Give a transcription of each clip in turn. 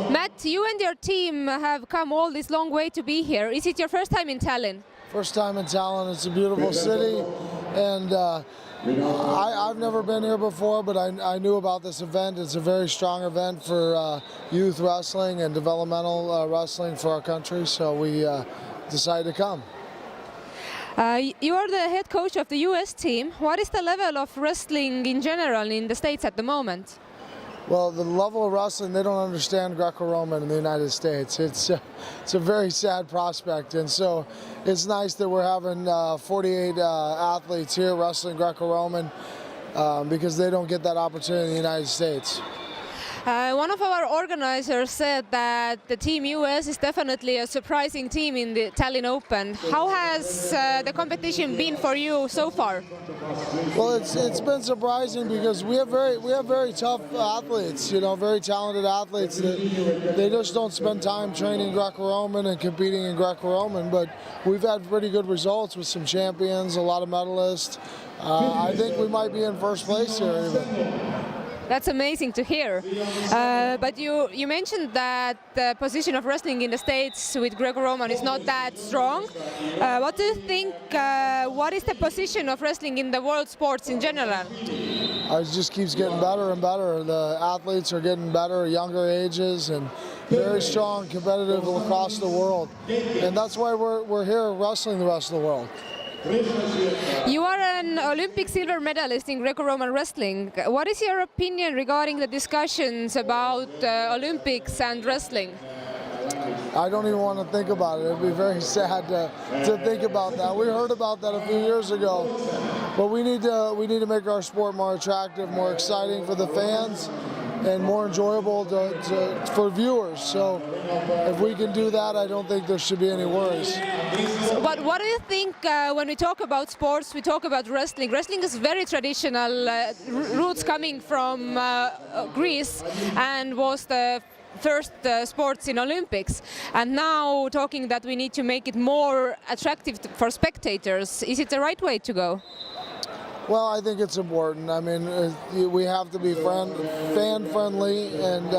Matt, you and your team have come all this long way to be here. Is it your first time in Tallinn? First time in Tallinn. It's a beautiful city, and I've never been here before, but I knew about this event. It's a very strong event for youth wrestling and developmental wrestling for our country, so we decided to come. You are the head coach of the US team. What is the level of wrestling in general in the States at the moment? Well, the level of wrestling, they don't understand Greco-Roman in the United States. It's a very sad prospect, and so it's nice that we're having 48 athletes here wrestling Greco-Roman because they don't get that opportunity in the United States. One of our organizers said that the Team US is definitely a surprising team in the Tallinn Open. How has the competition been for you so far? Well, it's been surprising because we have very tough athletes, you know, very talented athletes that they just don't spend time training Greco-Roman and competing in Greco-Roman. But we've had pretty good results with some champions, a lot of medalists. I think we might be in first place here even. That's amazing to hear. But you mentioned that the position of wrestling in the States with Greco-Roman is not that strong. What do you think, what is the position of wrestling in the world sports in general? It just keeps getting better and better. The athletes are getting better at younger ages and very strong, competitive across the world. And that's why we're here wrestling the rest of the world. You are an Olympic silver medalist in Greco-Roman wrestling. What is your opinion regarding the discussions about Olympics and wrestling? I don't even want to think about it. It'd be very sad to think about that. We heard about that a few years ago, but we need to make our sport more attractive, more exciting for the fans, and more enjoyable for viewers. So if we can do that, I don't think there should be any worries. But what do you think when we talk about sports, we talk about wrestling? Wrestling is very traditional, roots coming from Greece, and was the first sports in Olympics. And now talking that we need to make it more attractive for spectators. Is it the right way to go? Well, I think it's important. I mean, we have to be fan-friendly and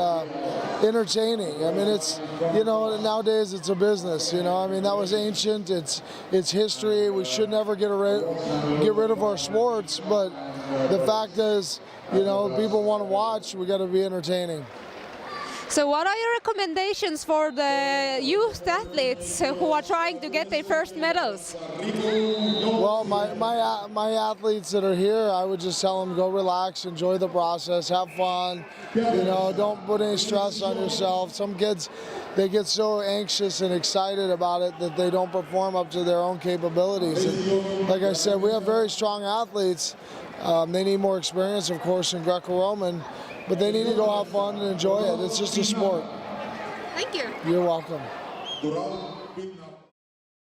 entertaining. I mean, it's, you know, nowadays it's a business, you know. I mean, that was ancient, it's history. We should never get rid of our sports, but the fact is, you know, people want to watch, we got to be entertaining. So what are your recommendations for the youth athletes who are trying to get their first medals? Well, my athletes that are here, I would just tell them go relax, enjoy the process, have fun. You know, don't put any stress on yourself. Some kids, they get so anxious and excited about it that they don't perform up to their own capabilities. And like I said, we have very strong athletes. They need more experience, of course, in Greco-Roman. But they need to go have fun and enjoy it. It's just a sport. Thank you. You're welcome.